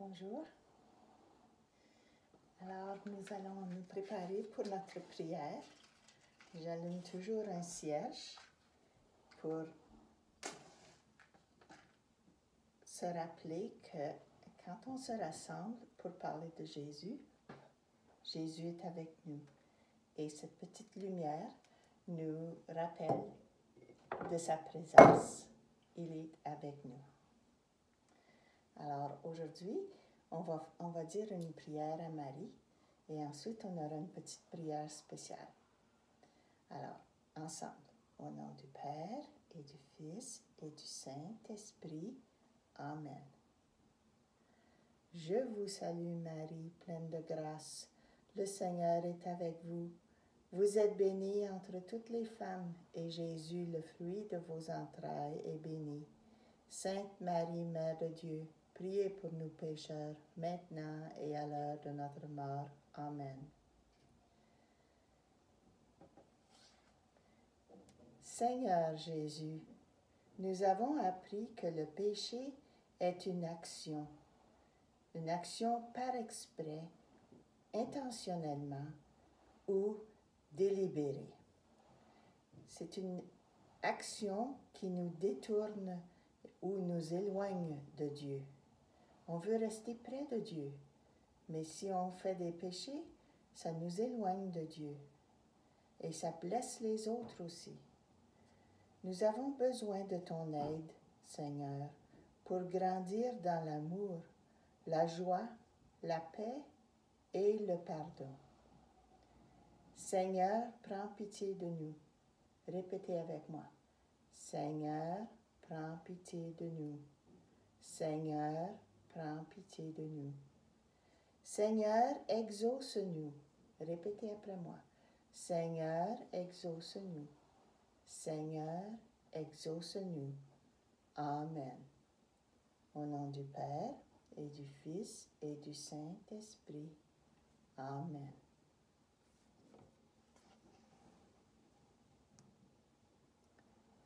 Bonjour. Alors, nous allons nous préparer pour notre prière. J'allume toujours un cierge pour se rappeler que quand on se rassemble pour parler de Jésus, Jésus est avec nous. Et cette petite lumière nous rappelle de sa présence. Il est avec nous. Alors, aujourd'hui, on va dire une prière à Marie et ensuite on aura une petite prière spéciale. Alors, ensemble, au nom du Père et du Fils et du Saint-Esprit. Amen. Je vous salue Marie, pleine de grâce. Le Seigneur est avec vous. Vous êtes bénie entre toutes les femmes et Jésus, le fruit de vos entrailles, est béni. Sainte Marie, Mère de Dieu, priez pour nous pécheurs, maintenant et à l'heure de notre mort. Amen. Seigneur Jésus, nous avons appris que le péché est une action par exprès, intentionnellement ou délibérée. C'est une action qui nous détourne ou nous éloigne de Dieu. On veut rester près de Dieu, mais si on fait des péchés, ça nous éloigne de Dieu et ça blesse les autres aussi. Nous avons besoin de ton aide, Seigneur, pour grandir dans l'amour, la joie, la paix et le pardon. Seigneur, prends pitié de nous. Répétez avec moi. Seigneur, prends pitié de nous. Seigneur, prends pitié de nous. Seigneur, exauce-nous. Répétez après moi. Seigneur, exauce-nous. Seigneur, exauce-nous. Amen. Au nom du Père et du Fils et du Saint-Esprit. Amen.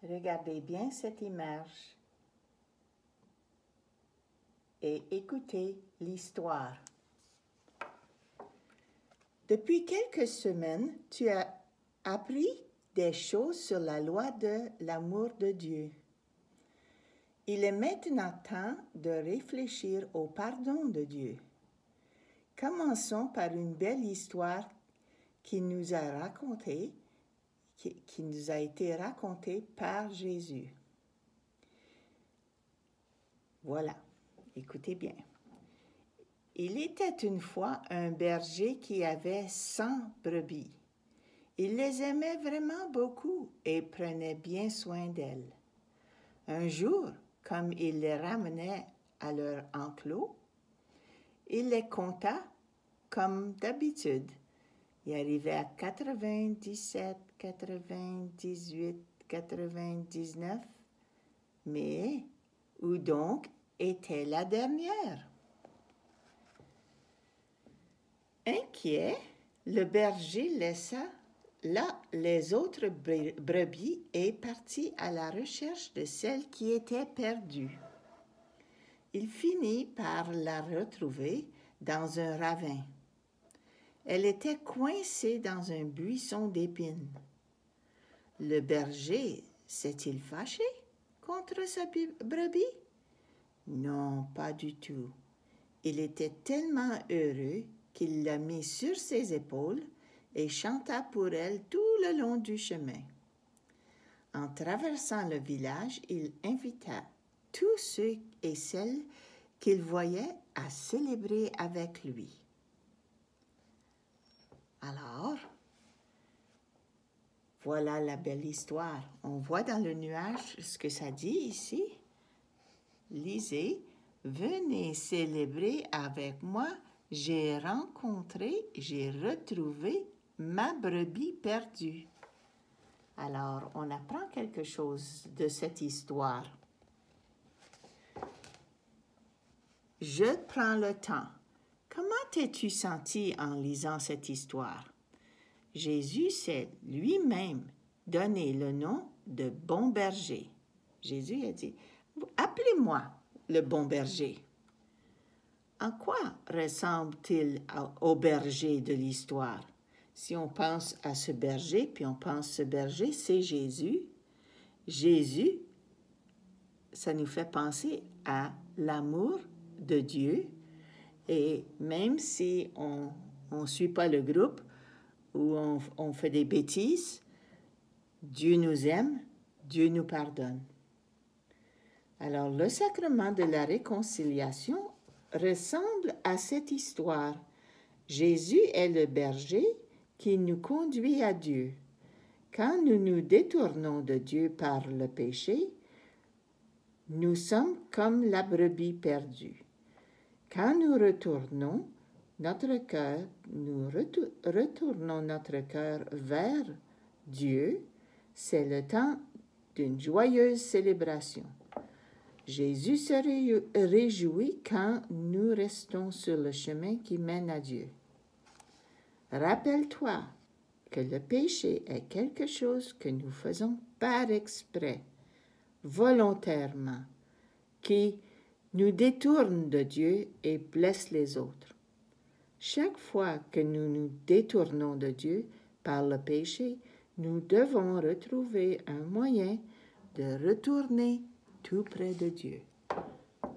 Regardez bien cette image et écoutez l'histoire. Depuis quelques semaines, tu as appris des choses sur la loi de l'amour de Dieu. Il est maintenant temps de réfléchir au pardon de Dieu. Commençons par une belle histoire qui nous a été racontée par Jésus. Voilà, écoutez bien. Il était une fois un berger qui avait 100 brebis. Il les aimait vraiment beaucoup et prenait bien soin d'elles. Un jour, comme il les ramenait à leur enclos, il les compta comme d'habitude. Il arrivait à 97, 98, 99. Mais où donc était la dernière? Inquiet, le berger laissa là les autres brebis et partit à la recherche de celle qui était perdue. Il finit par la retrouver dans un ravin. Elle était coincée dans un buisson d'épines. Le berger s'est-il fâché contre sa brebis? Non, pas du tout. Il était tellement heureux qu'il l'a mis sur ses épaules et chanta pour elle tout le long du chemin. En traversant le village, il invita tous ceux et celles qu'il voyait à célébrer avec lui. Alors, voilà la belle histoire. On voit dans le nuage ce que ça dit ici. Lisez, venez célébrer avec moi. J'ai retrouvé ma brebis perdue. Alors, on apprend quelque chose de cette histoire. Je prends le temps. Comment t'es-tu senti en lisant cette histoire? Jésus s'est lui-même donné le nom de bon berger. Jésus a dit, appelez-moi le bon berger. en quoi ressemble-t-il au berger de l'histoire? Si on pense à ce berger, puis on pense ce berger, c'est Jésus. Jésus, ça nous fait penser à l'amour de Dieu. Et même si on ne suit pas le groupe ou on fait des bêtises, Dieu nous aime, Dieu nous pardonne. Alors, le sacrement de la réconciliation ressemble à cette histoire. Jésus est le berger qui nous conduit à Dieu. Quand nous nous détournons de Dieu par le péché, nous sommes comme la brebis perdue. Quand nous retournons notre cœur vers Dieu, c'est le temps d'une joyeuse célébration. Jésus se réjouit quand nous restons sur le chemin qui mène à Dieu. Rappelle-toi que le péché est quelque chose que nous faisons par exprès, volontairement, qui nous détourne de Dieu et blesse les autres. Chaque fois que nous nous détournons de Dieu par le péché, nous devons retrouver un moyen de retourner tout près de Dieu.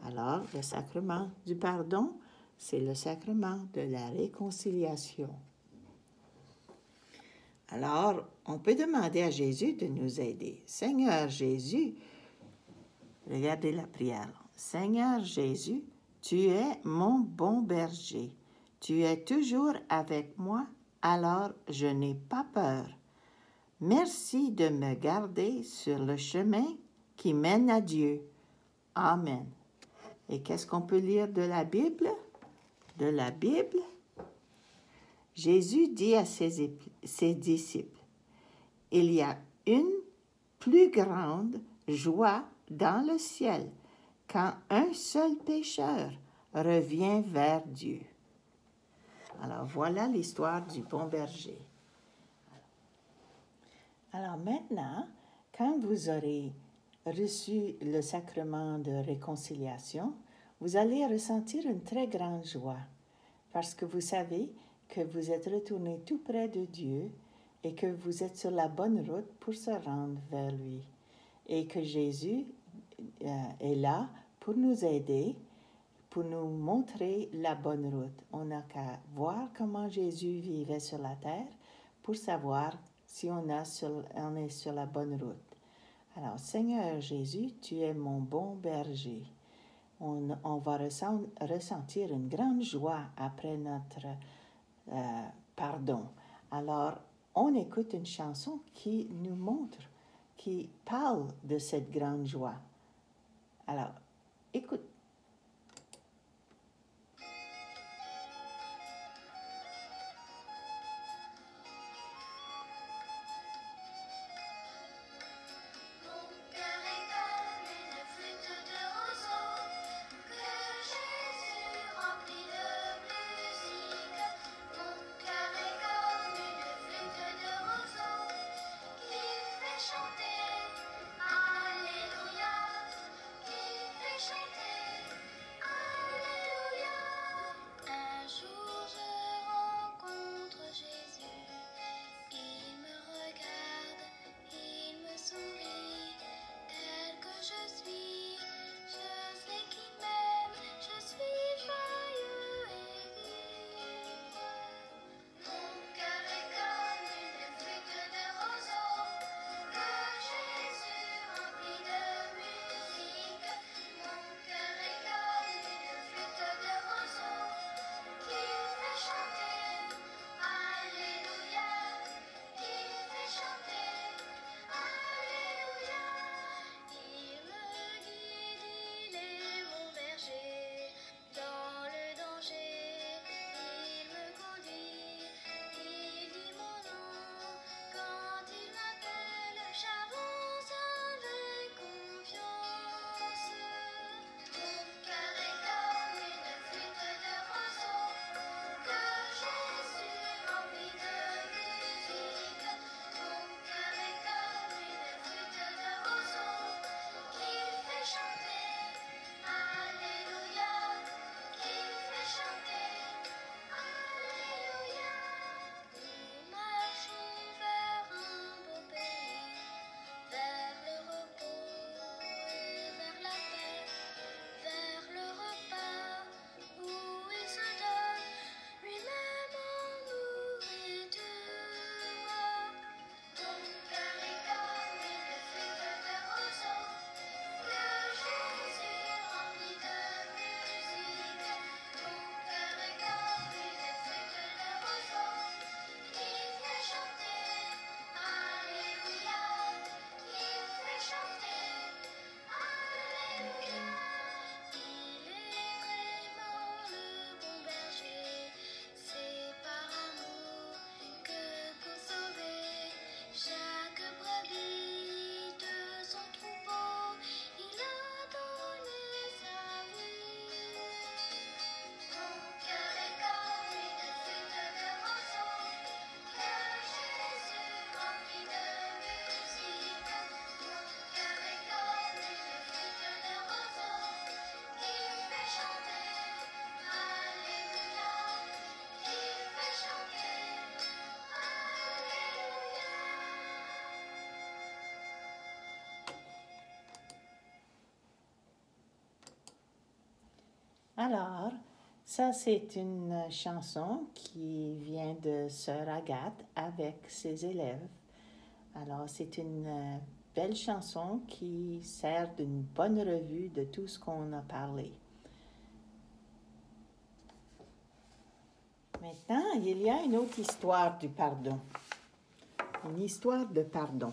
Alors, le sacrement du pardon, c'est le sacrement de la réconciliation. Alors, on peut demander à Jésus de nous aider. Seigneur Jésus, regardez la prière. Seigneur Jésus, tu es mon bon berger. Tu es toujours avec moi, alors je n'ai pas peur. Merci de me garder sur le chemin qui mène à Dieu. Amen. Et qu'est-ce qu'on peut lire de la Bible? De la Bible, Jésus dit à ses disciples, « Il y a une plus grande joie dans le ciel quand un seul pécheur revient vers Dieu. » Alors voilà l'histoire du bon berger. Alors maintenant, quand vous aurez reçu le sacrement de réconciliation, vous allez ressentir une très grande joie parce que vous savez que vous êtes retourné tout près de Dieu et que vous êtes sur la bonne route pour se rendre vers lui et que Jésus est là pour nous aider, pour nous montrer la bonne route. On n'a qu'à voir comment Jésus vivait sur la terre pour savoir si on est sur la bonne route. Alors, Seigneur Jésus, tu es mon bon berger. On va ressentir une grande joie après notre pardon. Alors, on écoute une chanson qui nous montre, qui parle de cette grande joie. Alors, écoute. Chanter, Alléluia, qui fait chanter Alors, ça, c'est une chanson qui vient de Sœur Agathe avec ses élèves. Alors, c'est une belle chanson qui sert d'une bonne revue de tout ce qu'on a parlé. Maintenant, il y a une autre histoire du pardon. Une histoire de pardon.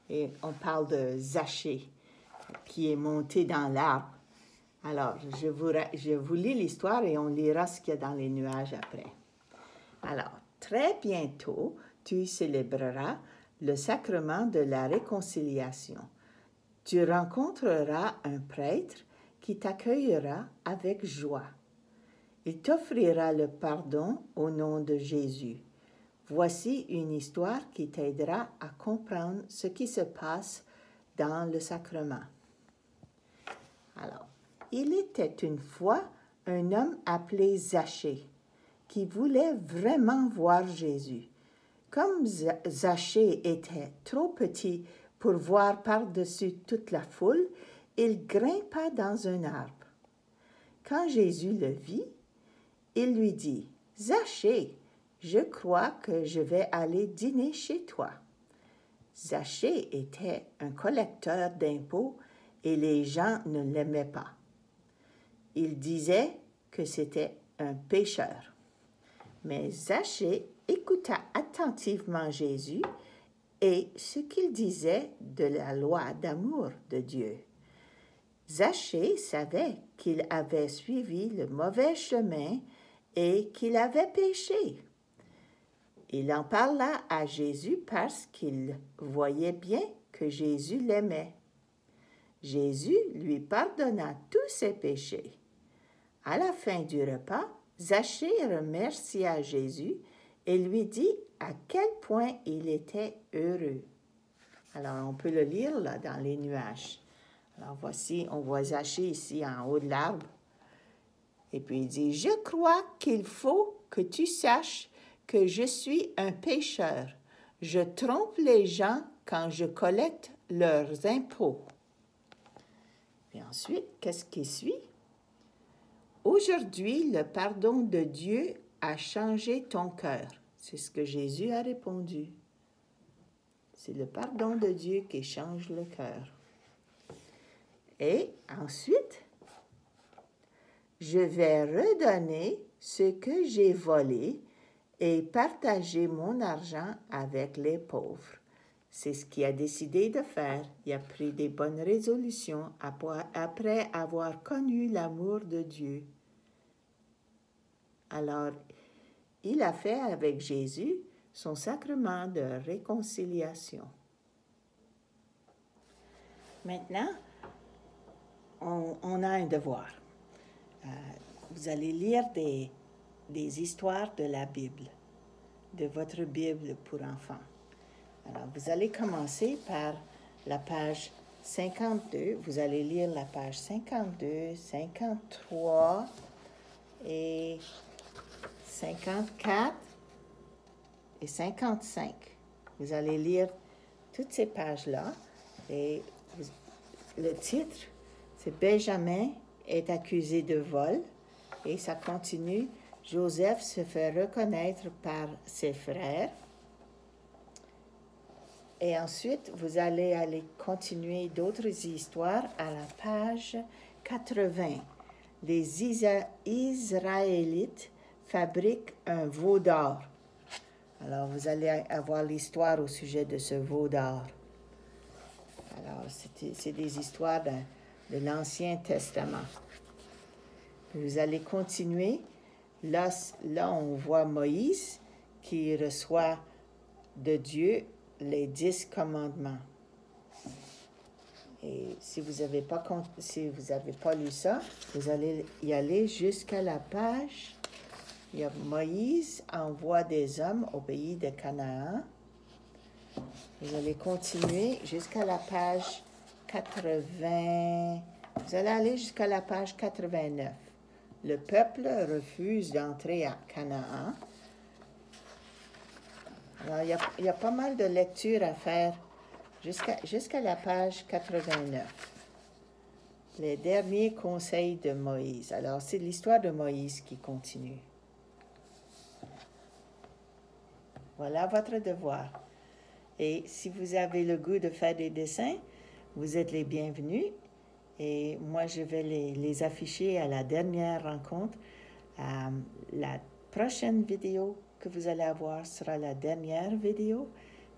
Et on parle de Zachée qui est monté dans l'arbre. Alors, je vous lis l'histoire et on lira ce qu'il y a dans les nuages après. Alors, très bientôt, tu célébreras le sacrement de la réconciliation. Tu rencontreras un prêtre qui t'accueillera avec joie. Il t'offrira le pardon au nom de Jésus. Voici une histoire qui t'aidera à comprendre ce qui se passe dans le sacrement. Alors, il était une fois un homme appelé Zachée qui voulait vraiment voir Jésus. Comme Zachée était trop petit pour voir par-dessus toute la foule, il grimpa dans un arbre. Quand Jésus le vit, il lui dit, « Zachée, je crois que je vais aller dîner chez toi. » Zachée était un collecteur d'impôts et les gens ne l'aimaient pas. Il disait que c'était un pécheur. Mais Zachée écouta attentivement Jésus et ce qu'il disait de la loi d'amour de Dieu. Zachée savait qu'il avait suivi le mauvais chemin et qu'il avait péché. Il en parla à Jésus parce qu'il voyait bien que Jésus l'aimait. Jésus lui pardonna tous ses péchés. À la fin du repas, Zachée remercia Jésus et lui dit à quel point il était heureux. Alors, on peut le lire là dans les nuages. Alors, voici, on voit Zachée ici en haut de l'arbre. Et puis il dit, « Je crois qu'il faut que tu saches que je suis un pécheur. Je trompe les gens quand je collecte leurs impôts. » Et ensuite, qu'est-ce qui suit? « Aujourd'hui, le pardon de Dieu a changé ton cœur. » C'est ce que Jésus a répondu. C'est le pardon de Dieu qui change le cœur. Et ensuite, « Je vais redonner ce que j'ai volé et partager mon argent avec les pauvres. » C'est ce qu'il a décidé de faire. Il a pris des bonnes résolutions après avoir connu l'amour de Dieu. Alors, il a fait avec Jésus son sacrement de réconciliation. Maintenant, on a un devoir. Vous allez lire des histoires de la Bible, de votre Bible pour enfants. Alors, vous allez commencer par la page 52. Vous allez lire la page 52, 53 et 54 et 55. Vous allez lire toutes ces pages-là. Et le titre, c'est « Benjamin est accusé de vol ». Et ça continue. Joseph se fait reconnaître par ses frères. Et ensuite, vous allez aller continuer d'autres histoires à la page 80. Les Israélites fabriquent un veau d'or. Alors, vous allez avoir l'histoire au sujet de ce veau d'or. Alors, c'est des histoires de l'Ancien Testament. Vous allez continuer. Là, on voit Moïse qui reçoit de Dieu les 10 commandements. Et si vous n'avez pas lu ça, vous allez y aller jusqu'à la page. Il y a Moïse envoie des hommes au pays de Canaan. Vous allez continuer jusqu'à la page 80. Vous allez aller jusqu'à la page 89. Le peuple refuse d'entrer à Canaan. Alors, il y a pas mal de lectures à faire jusqu'à la page 89. les derniers conseils de Moïse. Alors, c'est l'histoire de Moïse qui continue. Voilà votre devoir. Et si vous avez le goût de faire des dessins, vous êtes les bienvenus. Et moi, je vais les afficher à la dernière rencontre. La prochaine vidéo que vous allez avoir sera la dernière vidéo.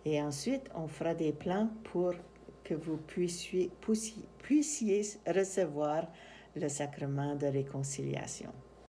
Et ensuite, on fera des plans pour que vous puissiez recevoir le sacrement de réconciliation.